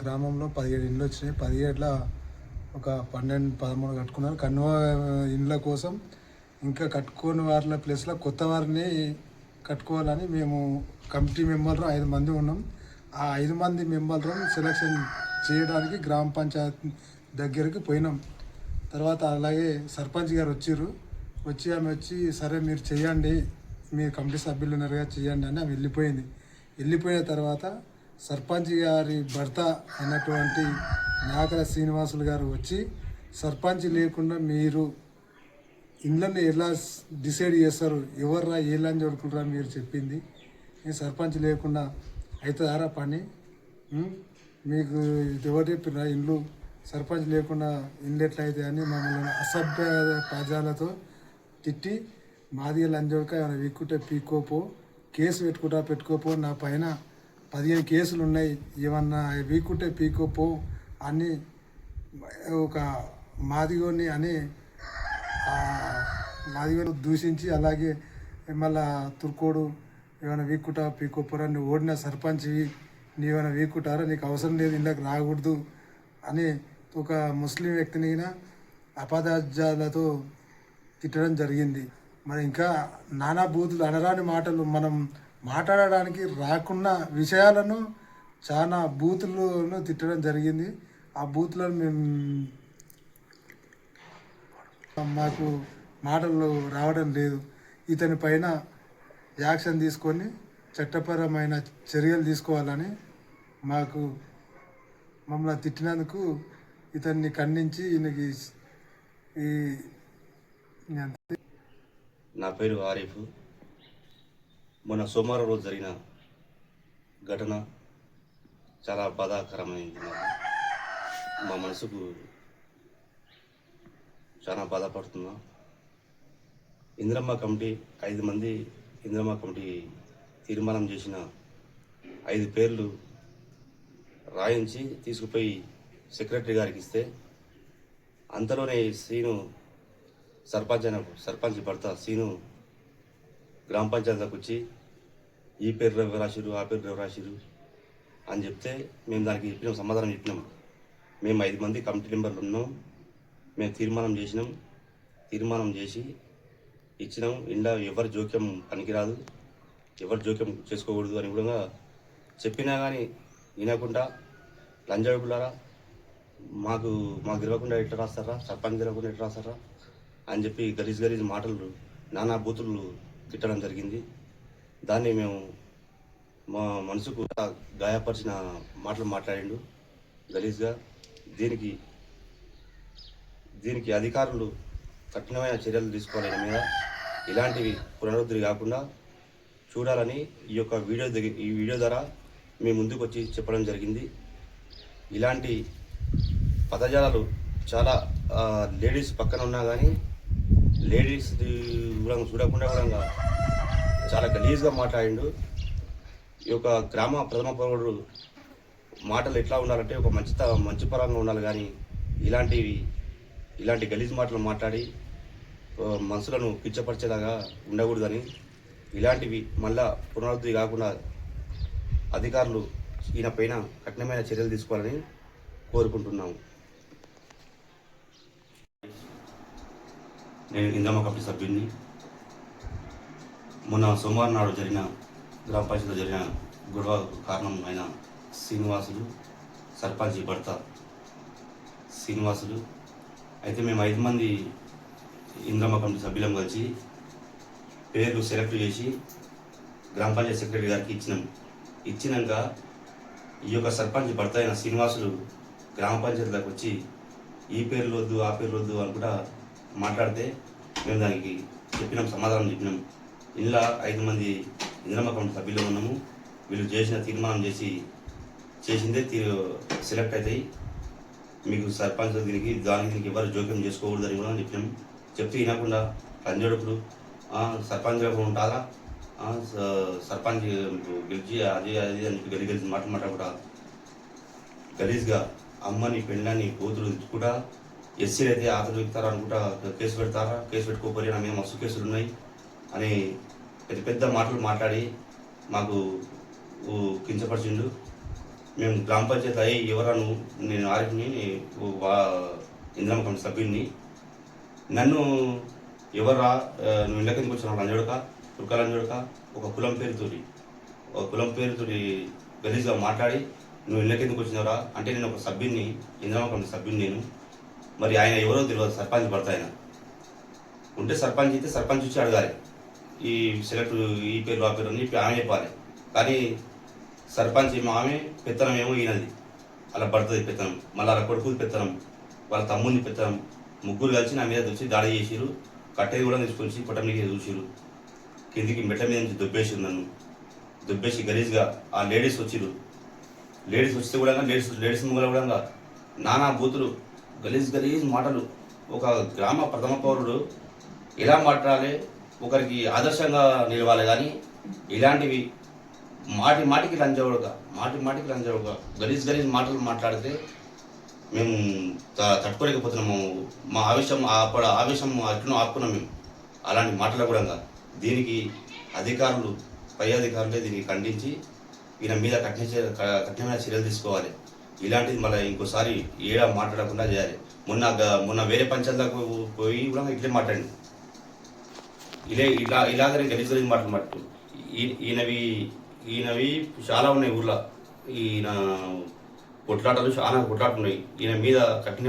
గ్రామంలో 17 ఇండ్లు వచ్చినాయి. 17లో ఒక 12, 13 కట్టుకున్నారు. కన్వ ఇండ్ల కోసం ఇంకా కట్టుకోని వారిల ప్లేస్లో కొత్త వారిని కట్టుకోవాలని మేము కమిటీ మెంబర్లు 5 మంది ఉన్నాం. ఆ 5 మంది మెంబర్లు సెలక్షన్ చేయడానికి గ్రామ పంచాయతీ దగ్గరికి పోయినాం. తర్వాత అలాగే సర్పంచ్ గారు ఆమె వచ్చి సరే మీరు చేయండి, మీ కమిటీ సభ్యులు ఉన్నారుగా చేయండి అని ఆమె వెళ్ళిపోయిన తర్వాత సర్పంచ్ గారి భర్త అయినటువంటి నాకల శ్రీనివాసులు గారు వచ్చి సర్పంచ్ లేకుండా మీరు ఇండ్లను ఎలా డిసైడ్ చేస్తారు, ఎవర్రా ఏ లంచ్ కొడుకుంటారా మీరు చెప్పింది, సర్పంచ్ లేకుండా అవుతుందారా పని, మీకు ఎవరు చెప్పిరా ఇండ్లు సర్పంచ్ లేకుండా ఇండ్లు ఎట్లా అవుతాయి అని మమ్మల్ని అసభ్య పదాలతో తిట్టి మాది లంజోడక ఏమైనా వీక్కుంటే పీక్కోపో, కేసు పెట్టుకోపో, నా పైన 15 కేసులు ఉన్నాయి, ఏమన్నా వీక్కుంటే పీక్కోపో అని ఒక మాదిగోని అని మాదిగోని దూషించి అలాగే మళ్ళా తుర్కోడు ఏమైనా వీక్కుంటా పీక్కోపోరా, నువ్వు ఓడిన సర్పంచ్వి, నీవేమైనా వీక్కుంటారా, నీకు అవసరం లేదు ఇందాక రాకూడదు అని ఒక ముస్లిం వ్యక్తిని అపదార్థాలతో తిట్టడం జరిగింది. మరి ఇంకా నానా బూతులు అనరాని మాటలు మనం మాట్లాడడానికి రాకున్న విషయాలను చాలా బూతులను తిట్టడం జరిగింది. ఆ బూతులను మేము మాకు మాటలు రావడం లేదు. ఇతని పైన యాక్షన్ తీసుకొని చట్టపరమైన చర్యలు తీసుకోవాలని మమ్మల్ని తిట్టినందుకు ఇతన్ని ఖండించి ఈయనకి నా పేరు ఆరిఫ్. మొన్న సోమవారం రోజు జరిగిన ఘటన చాలా బాధాకరమైంది. మా మనసుకు చాలా బాధపడుతున్నా. ఇందిరమ్మ కమిటీ 5 మంది ఇందిరమ్మ కమిటీ తీర్మానం చేసిన 5 పేర్లు రాయించి తీసుకుపోయి సెక్రటరీ గారికి ఇస్తే అంతలోనే సీను సర్పంచ్ భర్త సీను గ్రామ పంచాయతీకి వచ్చి ఈ పేరు ఎవరు రాసిరు, ఆ పేరు ఎవరు రాసిరు అని చెప్తే మేము దానికి సమాధానం చెప్పినాం. మేము 5 మంది కమిటీ మెంబర్లు ఉన్నాం, మేము తీర్మానం చేసి ఇచ్చినాం. ఇంట్లో ఎవరి జోక్యం పనికిరాదు, ఎవరు జోక్యం చేసుకోకూడదు అని కూడా చెప్పినా కానీ వినకుండా లంజడుకులారా మాకు తెలియకుండా ఎట్లా రాస్తారా, సర్పంచ్ తెలియకుండా ఎట్లా రాస్తారా అని చెప్పి గలీజ్ మాటలు నానా బూతులు తిట్టడం జరిగింది. దాన్ని మేము మా మనసుకు గాయపరిచిన మాటలు మాట్లాడిండు గలీజ్గా. దీనికి అధికారులు కఠినమైన చర్యలు తీసుకోవాలి మీద. ఇలాంటివి పునరుద్ధరి కాకుండా చూడాలని ఈ వీడియో ద్వారా మీ ముందుకు వచ్చి చెప్పడం జరిగింది. ఇలాంటి పదజాలాలు చాలా లేడీస్ పక్కన ఉన్నా కానీ లేడీస్ కూడా చూడకుండా కూడా చాలా గలీజ్గా మాట్లాడిండు. ఈ యొక్క గ్రామ ప్రథమ పౌరుడు మాటలు ఎట్లా ఉండాలంటే ఒక మంచి పరంగా ఉండాలి, కానీ ఇలాంటి గలీజ్ మాటలు మాట్లాడి మనసులను కించపరిచేలాగా ఉండకూడదని, ఇలాంటివి మళ్ళా పునరుద్ధి కాకుండా అధికారులు ఈయన పైన కఠినమైన చర్యలు తీసుకోవాలని కోరుకుంటున్నాము. నేను ఇందిరమ్మ కమిటీ సభ్యుడిని. మొన్న సోమవారం నాడు జరిగిన గ్రామ పంచాయతీలో జరిగిన గొడవ కారణం అయిన శ్రీనివాసులు, సర్పంచ్ భర్త శ్రీనివాసులు అయితే మేము 5 మంది ఇందిరమ్మ కమిటీ సభ్యులం కలిసి పేర్లు సెలెక్ట్ చేసి గ్రామ పంచాయతీ సెక్రటరీ గారికి ఇచ్చినాక ఈ యొక్క సర్పంచ్ భర్త అయిన శ్రీనివాసులు గ్రామ పంచాయతీలకు వచ్చి ఈ పేర్లు వద్దు, ఆ పేర్లు వద్దు అని కూడా మాట్లాడితే మేము దానికి సమాధానం చెప్పినాం. ఇలా 5 మంది ఇందిరమ్మ కమిటీ సభ్యులు ఉన్నాము. వీళ్ళు తీర్మానం చేసిందే సెలెక్ట్ అవుతాయి. మీకు సర్పంచ్ దీనికి ఎవరు జోక్యం చేసుకోకూడదని కూడా చెప్పినాం. చెప్తే వినకుండా పంజడుకులు సర్పంచ్ ఉంటారా, సర్పంచ్ గెలిచి అది అని గలిసి మాట్లాడకుండా గలీజ్గా అమ్మని పెళ్ళని కూతురు కూడా ఎస్సీలు అయితే ఆతలు చెప్తారా అనుకుంటా కేసు పెట్టుకోపోయి నా మీద మస్తు కేసులు ఉన్నాయి అని పెద్ద మాటలు మాట్లాడి మాకు కించపరిచిండు. మేము గ్రామ పంచాయతీ అయ్యి ఎవరను నేను ఆరిని ఇంద్రమ్మ కమిటీ సభ్యుడిని నన్ను ఎవరా నువ్వు ఇళ్ళ కిందకి వచ్చిన లంజోడక తుర్కలంజోడక ఒక కులం పేరుతోటి గలీజ్గా మాట్లాడి నువ్వు ఇళ్ళ కిందకి వచ్చినవరా అంటే నేను ఒక సభ్యుడిని ఇంద్రమ్మ కమిటీ సభ్యుడిని నేను. మరి ఆయన ఎవరో తెలియదు, సర్పంచ్ భర్త ఆయన ఉంటే సర్పంచ్ అయితే సర్పంచ్ వచ్చి అడగాలి ఈ సెలెక్ట్ ఈ పేరు ఆ పేరు అని ఆమె చెప్పాలి. కానీ సర్పంచ్ ఏమో ఆమె, పెత్తనం ఏమో ఈయనది, అలా పడుతుంది పెత్తనం. మళ్ళీ అలా కొడుకుది పెత్తనం, వాళ్ళ తమ్ముడిని పెత్తనం. ముగ్గురు కలిసి నా మీద వచ్చి దాడి చేసిరు. కట్టెది కూడా తీసుకొచ్చి పొట్టంనికి చూసిరు. కిందికి మెట్ల మీద నుంచి దుబ్బేసిరు, నన్ను దుబ్బేసి గలీజ్గా. ఆ లేడీస్ వచ్చిరు. లేడీస్ వస్తే కూడా లేడీస్ ముంగల కూడా నానా బూతులు, గలీజ్ మాటలు. ఒక గ్రామ ప్రథమ పౌరుడు ఎలా మాట్లాడాలి, ఒకరికి ఆదర్శంగా నిలవాలి. కానీ ఇలాంటివి మాటికి లంచవడక గలీజ్ మాటలు మాట్లాడితే మేము తట్టుకోలేకపోతున్నాము. మా ఆవేశం అట్లా ఆపుకున్నాం మేము అలాంటి మాటలు కూడా. దీనికి అధికారులు, పై అధికారులే దీనికి ఖండించి ఈయన మీద కఠినమైన చర్యలు తీసుకోవాలి. ఇలాంటిది మళ్ళీ ఇంకోసారి ఏడా మాట్లాడకుండా చేయాలి. మొన్న వేరే పంచాయతీలకు పోయి కూడా ఇట్లే మాట్లాడింది. ఇలాగనే గలీజ్ మాటలు మట్టు. ఈయనవి చాలా ఉన్నాయి ఊర్లో. ఈయన కొట్లాటలు చాలా కొట్లాటలు ఉన్నాయి. ఈయన మీద కఠిన